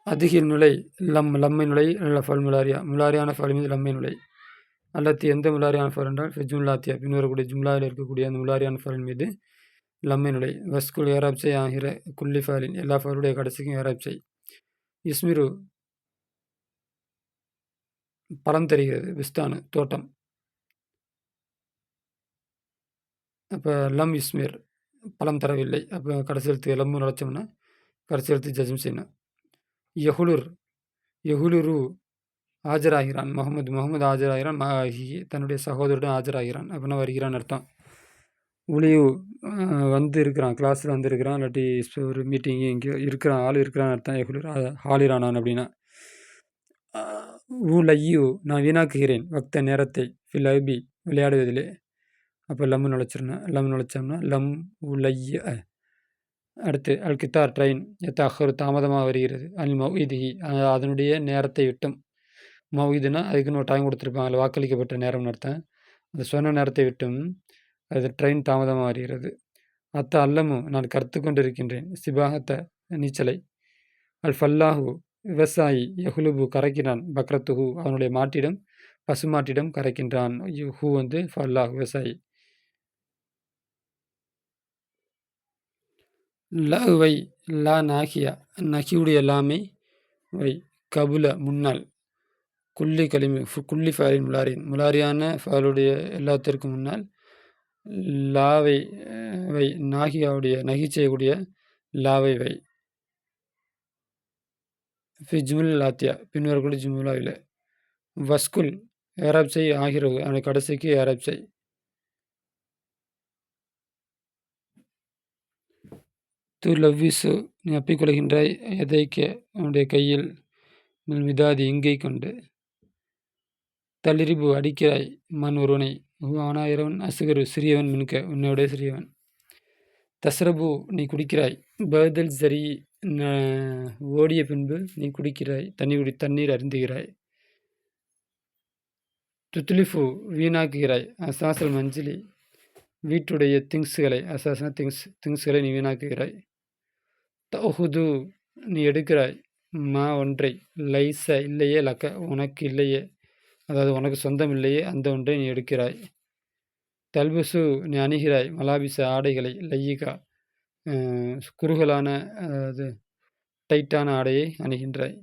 அதிகில் நுழை லம்மை நுழை ஃபல் முலாரியா முலாரியான ஃபல் மீது லம்மை நுழை அல்லது எந்த முலாரியான ஃபல் என்றால் ஜும்லாத்தியா பின்வரக்கூடிய ஜும்லாவில் இருக்கக்கூடிய அந்த முலாரியான ஃபல் மீது லம்மை நுழை வஸ்குல் ஏராப் செய் ஆகிற குல்லி ஃபாலின் எல்லா ஃபலுடைய கடைசிக்கும் ஏராப் செய் இஸ்மிரு பலம் தெரிகிறது விஸ்தானு தோட்டம் அப்போ லம் இஸ்மிர் பலம் தரவில்லை அப்போ கடைசி எழுத்து லம்மு நுழைச்சோம்னா கடைசி எழுத்து ஜஜம் செய்யணும் யகுலுரு ஆஜராகிறான் முகமது ஆஜராகிறான் தன்னுடைய சகோதரருடன் ஆஜராகிறான் அப்படின்னா வருகிறான் அர்த்தம் உளிவு வந்து இருக்கிறான் கிளாஸில் வந்து இருக்கிறான் இல்லாட்டி ஒரு மீட்டிங்கு எங்கேயோ இருக்கிறான் ஆள் இருக்கிறான்னு அர்த்தம் யகுலுர் ஹாலிரானான் அப்படின்னா லையு நான் வீணாக்குகிறேன் வக்த நேரத்தை ஃபில் ஐபி விளையாடுவதிலே அப்போ லம்மு நுழைச்சோம்னா லம் உலைய அடுத்து அல் கித்தார் ட்ரெயின் எத்தாஹரு தாமதமாக வருகிறது அல் மௌஇதிஹி அதனுடைய நேரத்தை விட்டும் மௌஇதுனா அதுக்குன்னு ஒரு டைம் கொடுத்துருப்பாங்க அதில் வாக்களிக்கப்பட்ட நேரம்னு அர்த்தம் அது சொன்ன நேரத்தை விட்டும் அது ட்ரெயின் தாமதமாக வருகிறது அல்லமு நான் கற்று கொண்டிருக்கின்றேன் சிபாகத்த நீச்சலை அல் ஃபல்லாஹு விவசாயி யஹுலுபு கரைக்கிறான் பக்ரத்துஹு அவனுடைய மாட்டிடம் பசுமாட்டிடம் கரைக்கின்றான் ஹூ வந்து ஃபல்லாஹ் விவசாயி வை லா நாகியா நகியுடைய எல்லாமே வை கபுல முன்னாள் குல்லி ஃபேலின் முலாரியான ஃபேலுடைய எல்லாத்திற்கும் முன்னால் லாவை வை நாகியாவுடைய நகி செய்யக்கூடிய லாவை வை ஜுமுல் லாத்தியா பின்வரக்கூடிய ஜுமுலாவில் வஸ்குல் ஏராப் செய் ஆகிறது அவனை கடைசிக்கு ஏராப் செய் லவ்விசு நீ அப்பிக்கொள்கின்றாய் எதைக்க அவனுடைய கையில் மிதாதி இங்கை கொண்டு தளிரிபு அடிக்கிறாய் மண் ஒருவனை அவனாயிரவன் அசுகரு சிறியவன் மின்க உன்னையோட சிறியவன் தஸ்ரபு நீ குடிக்கிறாய் பர்தல் சரி ஓடிய பின்பு நீ குடிக்கிறாய் தண்ணீர் அருந்துகிறாய் துத்துலிஃபு வீணாக்குகிறாய் அசாசல் மஞ்சளி வீட்டுடைய திங்ஸுகளை அசாசன திங்ஸ்களை நீ வீணாக்குகிறாய் தஹுது நீ எடுக்கிறாய் மா ஒன்றை லைச இல்லையே லக்க உனக்கு இல்லையே அதாவது உனக்கு சொந்தம் இல்லையே அந்த ஒன்றை நீ எடுக்கிறாய் தல்புசு நீ அணுகிறாய் மலாபிச ஆடைகளை லையிகா குறுகலான அதாவது டைட்டான ஆடையை அணுகின்றாய்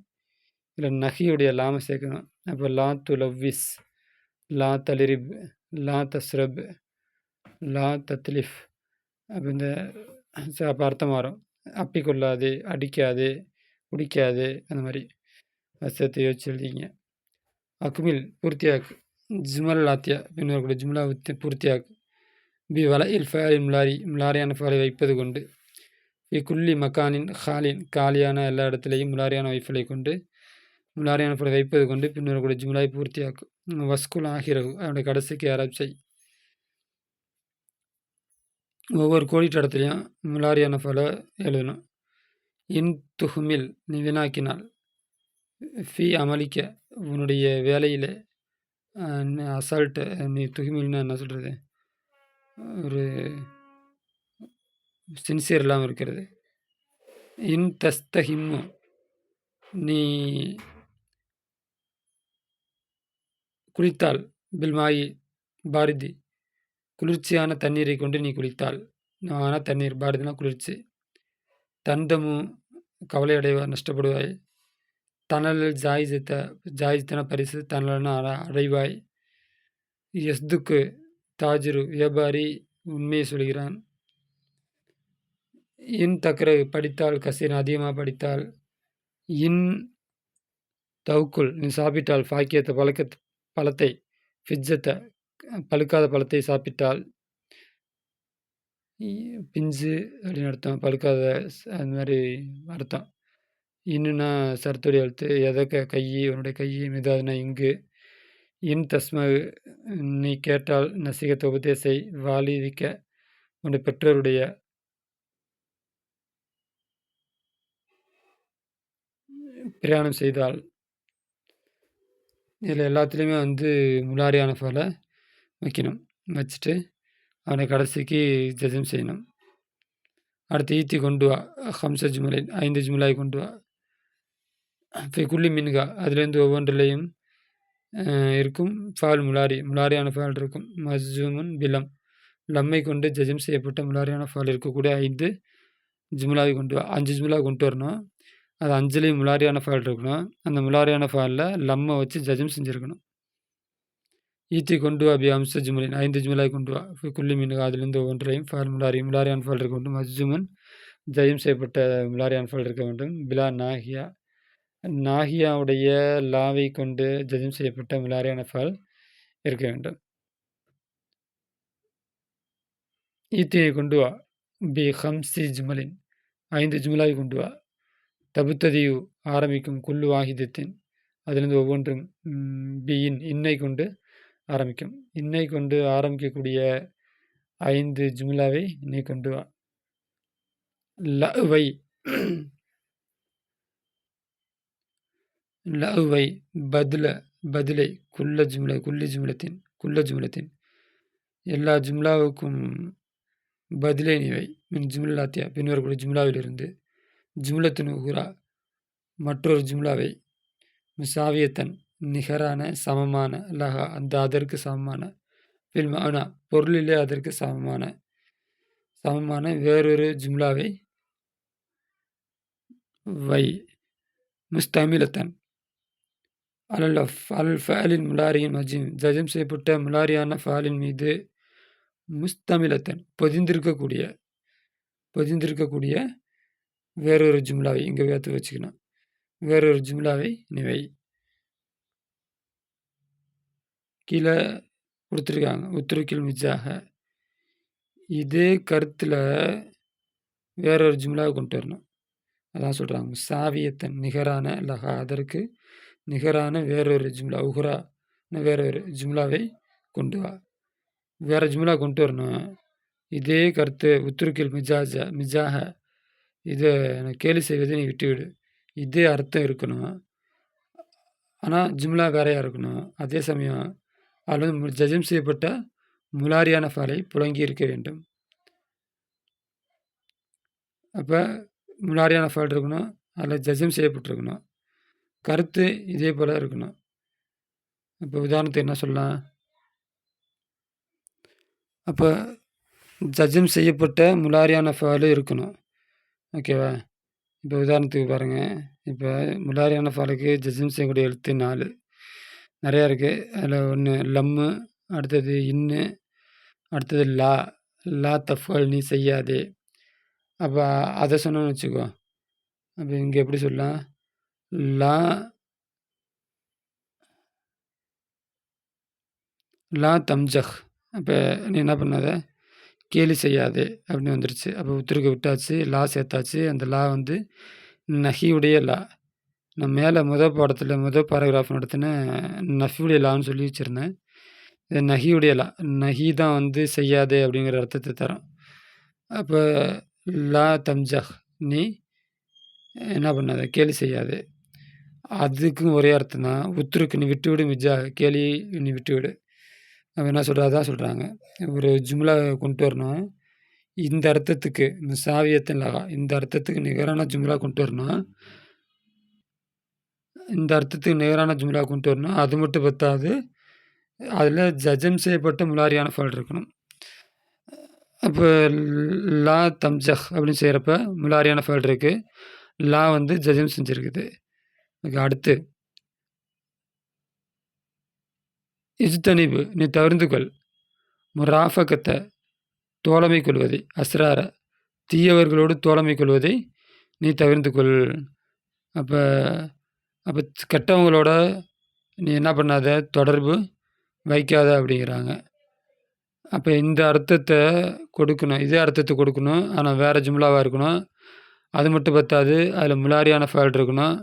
இல்லை நகியுடைய லாம சேர்க்கணும் அப்போ லா துலவ்விஸ் லா தலிரிப் லா தஸ்ரப் லா தத்லிஃப் அப்போ இந்த அப்போ அர்த்தம் மாறும் அப்பிக்கொள்ளாது அடிக்காது குடிக்காது அந்த மாதிரி சேர்த்து யோசிச்சு எழுதிங்க அக்குமில் பூர்த்தியாக்கு ஜுமல் லாத்தியா பின்வரக்கூடிய ஜும்லா பூர்த்தியாக்கு பி வலையில் ஃபேலின் முலாரியான ஃபேலை வைப்பது கொண்டு குல்லி மக்கானின் ஹாலின் காலியான எல்லா இடத்துலையும் முலாரியான வைஃபலை கொண்டு முலாரியான ஃபேலை வைப்பது கொண்டு பின்வரக்கூடிய ஜும்லாவை பூர்த்தியாக்கும் வஸ்குல் ஆகிறது அவனுடைய கடைசிக்கு அரப் செய் ஒவ்வொரு கோடிட்டடத்துலையும் முலாரியான ஃபேலை எழுதணும் இன் துஹுமில் நீ வீணாக்கினால் ஃபி அமளிக்க உன்னுடைய வேலையில் அசால்ட்டு நீ துகிமில்னா என்ன சொல்கிறது ஒரு சின்சியர் இல்லாமல் இருக்கிறது இன் தஸ்தஹிம்மு நீ குளித்தால் பில்மாயி பாரதி குளிர்ச்சியான தண்ணீரை கொண்டு நீ குளித்தால் ஆனால் தண்ணீர் பாரதினா குளிர்ச்சி தந்தமு கவலையடைவார் நஷ்டப்படுவாய் தனல் ஜாயிஜத்தன பரிசு தனல்னா அடைவாய் எஸ்துக்கு தாஜிரு வியாபாரி உண்மையை சொல்கிறான் இன் தக்கரை படித்தால் கசீன் அதிகமாக படித்தால் இன் தவுக்குள் நீ சாப்பிட்டால் பாக்கியத்தை பழத்தை ஃபிஜ்ஜத்தை பழுக்காத பழத்தை சாப்பிட்டால் பிஞ்சு அப்படின்னு அர்த்தம் பழுக்காத அந்த மாதிரி அர்த்தம் இன்னுன்னா சர்த்துடைய எழுத்து எதக்க கையை உன்னுடைய கையை மிதாதுனா இங்கு இன் தஸ்ம நீ கேட்டால் நசிகத்தை உபதேசை வாலிதிக்க உன்னுடைய பெற்றோருடைய பிரயாணம் செய்தால் இதில் எல்லாத்துலேயுமே வந்து முலாரியான ஃபேலை வைக்கணும் வச்சுட்டு அவனை கடைசிக்கு ஜசம் செய்யணும் அடுத்து ஈத்தி கொண்டு வா ஹம்ச ஜுமலை 5 ஜுமலாய் கொண்டு வா குல்லி மின்கா அதுலேருந்து ஒவ்வொன்றிலையும் இருக்கும் ஃபால் முலாரியான ஃபால் இருக்கும். மஸ்ஜூமுன் பிலம் லம்மை கொண்டு ஜஜம் செய்யப்பட்ட முலாரியான ஃபால் இருக்கக்கூடிய 5 ஜும்லாவை 5 ஜும்லா கொண்டு வரணும். அது 5லேயும் முலாரியான ஃபால் இருக்கணும். அந்த முலாரியான ஃபாலில் லம்மை வச்சு ஜஜம் செஞ்சுருக்கணும். ஈத்தி கொண்டு வா அம்ச ஜுமலின் 5 ஜுமலாய் கொண்டு வா குல்லி மின்கா அதிலிருந்து ஒவ்வொன்றையும் ஃபால் முலாரியான ஃபால் இருக்க வேண்டும். மஸ்ஜூமன் ஜயம் செய்யப்பட்ட முலாரியான ஃபால் இருக்க வேண்டும். பிலா நாஹியா நாஹியாவுடைய லாவை கொண்டு ஜஜம் செய்யப்பட்ட முலாரியான ஃபால் இருக்க வேண்டும். ஈத்தியை கொண்டு வா பி ஹம்சி ஜுமலின் 5 ஜுமலாய் கொண்டு வா. தபுத்ததியு ஆரம்பிக்கும் குல்லு வாஹிதத்தின் அதிலிருந்து ஒவ்வொன்றும் பியின் இன்னை கொண்டு ஆரம்பிக்கும். இன்னை கொண்டு ஆரம்பிக்கக்கூடிய 5 ஜும்லாவை நீ கொண்டு வா. லவை பதிலை குல்லி ஜும்லத்தின் எல்லா ஜும்லாவுக்கும் பதிலை நீவை மின் ஜும்லாத்தியா பின்வரக்கூடிய ஜும்லாவிலிருந்து ஜும்லத்தின் உகுரா மற்றொரு ஜும்லாவை முசாவியத்தன் நிகரான சமமான லஹா அந்த அதற்கு சமமான ஃபில்மானா பொருளிலே அதற்கு சமமான வேறொரு ஜும்லாவை வை. முஸ்தமிலத்தன் அல் ஃபஅலின் முலாரியின் மஜீம் ஜஜம் செய்யப்பட்ட முலாரியான ஃபாலின் மீது முஸ்தமிலத்தன் பொதிந்திருக்கக்கூடிய வேறொரு ஜும்லாவை இங்கே வேற்று வச்சுக்கணும். வேறொரு ஜும்லாவை நிவை. கீழே கொடுத்துருக்காங்க உத்துருக்கில் மிஜாக இதே கருத்தில் வேறொரு ஜும்லாவை கொண்டு வரணும். அதான் சொல்கிறாங்க முசாவியத்தன் நிகரான லஹா அதற்கு நிகரான வேறொரு ஜும்லா உஹ்ரா வேறொரு ஜும்லாவை கொண்டு வா. வேறு ஜும்லா கொண்டு வரணும். இதே கருத்து உத்துருக்கில் மிஜாக இதை கேலி செய்வதை நீ விட்டுவிடு. இதே அர்த்தம் இருக்கணும், ஆனால் ஜும்லா வேறையாக இருக்கணும். அதே சமயம் அதில் ஜஜம் செய்யப்பட்ட முலாரியான ஃபாலை புழங்கி இருக்க வேண்டும். அப்போ முலாரியான ஃபால் இருக்கணும், அதில் ஜஜம் செய்யப்பட்டிருக்கணும், கருத்து இதே போல் இருக்கணும். இப்போ உதாரணத்துக்கு என்ன சொல்லலாம்? அப்போ ஜஜம் செய்யப்பட்ட முலாரியான ஃபாலு இருக்கணும். ஓகேவா? இப்போ உதாரணத்துக்கு பாருங்கள். இப்போ முலாரியான ஃபாலுக்கு ஜஜம் செய்யக்கூடிய எழுத்து 4 நிறையா இருக்குது. அதில் ஒன்று லம்மு, அடுத்தது இன்னு, அடுத்தது லா தஃபல் நீ செய்யாதே. அப்போ அதை சொன்னோன்னு வச்சுக்கோ. அப்போ இங்கே எப்படி சொல்லலாம்? லா தம்ஜஹ். அப்போ நீ என்ன பண்ணாத கேலி செய்யாதே அப்படின்னு வந்துருச்சு. அப்போ உத்திருக்க விட்டாச்சு, லா சேர்த்தாச்சு. அந்த லா வந்து நஹியுடைய லா. நான் மேலே முதல் பாராகிராஃப் நடத்தின நஃபியுடைய லான்னு சொல்லி வச்சுருந்தேன். இது நஹியுடைய லா. நஹி தான் வந்து செய்யாதே அப்படிங்கிற அர்த்தத்தை தரோம். அப்போ லா தம்ஜஹ் நீ என்ன பண்ணாத கேலி செய்யாதே, அதுக்கும் ஒரே அர்த்தம் தான். உத்துருக்கு நீ விட்டுவிடு, மிஜா கேலி நீ விட்டுவிடு. அவன் என்ன சொல்கிறதான் சொல்கிறாங்க. ஒரு ஜும்லா கொண்டு வரணும், இந்த அர்த்தத்துக்கு சாவியத்தின் லகா இந்த அர்த்தத்துக்கு நிகரான ஜும்லா கொண்டு வரணும். இந்த அர்த்தத்துக்கு நிகரான ஜும்லா கொண்டு வரணும். அது மட்டும் பத்தாது, அதில் ஜஜம் செய்யப்பட்ட முலாரியான ஃபால் இருக்கணும். அப்போ லா தம்ஜஹ் அப்படின்னு செய்கிறப்ப முலாரியான ஃபால் இருக்குது, லா வந்து ஜஜம் செஞ்சுருக்குது. ஓகே, அடுத்து இஜ்தனிபு நீ தவிர்த்து கொள், முராஃபகத்தை தோழமை கொள்வதை, அஸ்ரார தீயவர்களோடு தோழமை கொள்வதை நீ தவிர்த்து கொள். அப்போ கெட்டவங்களோட நீ என்ன பண்ணாத தொடர்பு வைக்காத அப்படிங்கிறாங்க. அப்போ இந்த அர்த்தத்தை கொடுக்கணும், இதே அர்த்தத்தை கொடுக்கணும், ஆனால் வேறு ஜும்லாவாக இருக்கணும். அது மட்டும் பத்தாது, அதில் முலாரியான ஃபால் இருக்கணும்.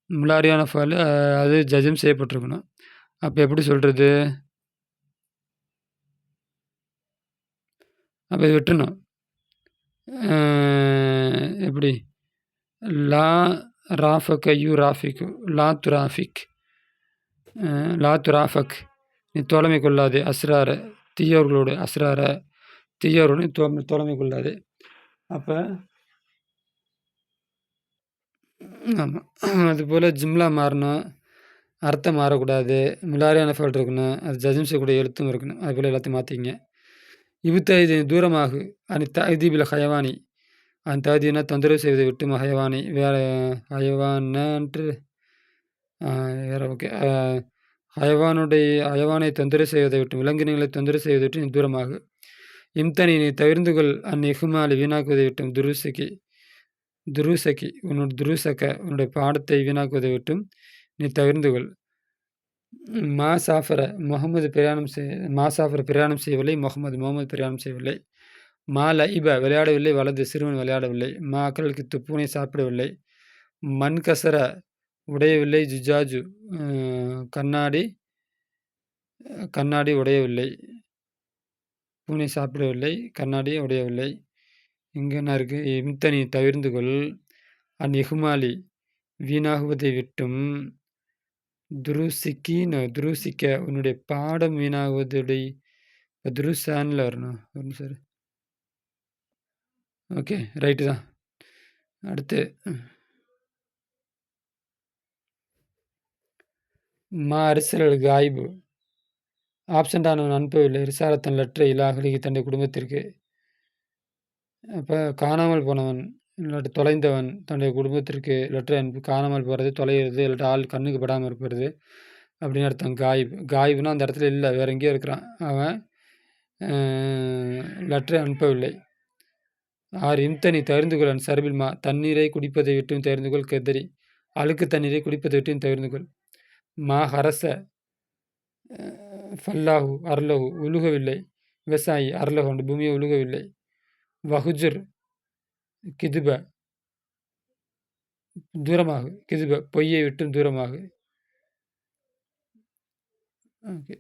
முலாரியான ஃபால் அது ஜஜம் செய்யப்பட்டிருக்கணும். அப்போ எப்படி சொல்கிறது? அப்போ இது விட்டுணும். எப்படி? லா ராஃபக் யூ ராஃபிக்கு லா துராஃபக் நீ தோழமை கொள்ளாது, அஸ்ரார தீயவர்களோடு தீயவர்களோடு தோழமை கொள்ளாது. அப்போ ஆமா. அதுபோல ஜும்லா மாறணும். அர்த்தம் மாறக்கூடாது. முலாரியான ஃபெயல் இருக்கணும். அது ஜஸ்ம் செய்யக்கூடிய எழுத்தும் இருக்கணும். அதுபோல எல்லாத்தையும் மாத்திக்கங்க. இப்தஇது தூரமாகு. அனி தஅதீபில் ஹயவானி. தஅதீனா தொந்தரவு செய்வதை விட்டும் ஹயவானி. வேற ஹயவானன்று வேற ஓகே. ஹயவானை தொந்தரவு செய்வதை விட்டும், விலங்கினங்களை தொந்தரவு செய்வதை விட்டு நீ தூரமாகு. இம்தனி நீ தவிர்ந்து கொள் இஹ்மாலி வீணாக்குவதை விட்டும் துருசகி உன்னுடைய பாடத்தை வீணாக்குவதை விட்டும் நீ தவிர்ந்து கொள். மா சாஃபர பிரயாணம் செய்யவில்லை. முகமது பிரயாணம் செய்யவில்லை. மா லஇப விளையாடவில்லை. வலது சிறுவன் விளையாடவில்லை. மா அக்கல் கித்து பூனை சாப்பிடவில்லை. மண் கசர உடையவில்லை. ஜுஜாஜு கண்ணாடி உடையவில்லை. பூனை சாப்பிடவில்லை. கண்ணாடி உடையவில்லை. இங்க என்ன இருக்கு? இம்தனி தவிர்ந்து கொள் இஹ்மாலி வீணாகுவதை விட்டும் துருசிக்க உன்னுடைய பாடம் வீணாகுவதுடைய துருசான்ல வரணும் சார். ஓகே ரைட்டு தான். அடுத்து மா அரிசல் காய்பு ஆப்சண்டானவன் அனுப்பவில்லை. ரிசாலத்தன் லெட்டரை இலாகலிக்கு தன்னுடைய குடும்பத்திற்கு. அப்போ காணாமல் போனவன் இல்லாட்டி தொலைந்தவன் தன்னுடைய குடும்பத்திற்கு லெட்டரை அனுப்பி காணாமல் போகிறது, தொலைகிறது, இல்லாட்டி ஆள் கண்ணுக்கு படாமல் இருப்பது அப்படின்னு அர்த்தம். காய்புனா அந்த இடத்துல இல்லை, வேற எங்கேயோ இருக்கிறான். அவன் லெட்டரை அனுப்பவில்லை. இம்தனி தவிர்ந்து கொள் சர்பில் மா தண்ணீரை குடிப்பதை விட்டும் தவிர்ந்து கொள். கெதரி அழுக்கு தண்ணீரை குடிப்பதை விட்டும் தவிர்ந்து கொள். மா ஹரச ஃபல்லாஹு அர்லஹு உழுகவில்லை. விவசாயி அர்லஹு அந்த பூமியை உழுகவில்லை. வஹுஜர் கிதுப தூரமாகு. கிதுப பொய்யை விட்டும் தூரமாகு. ஓகே.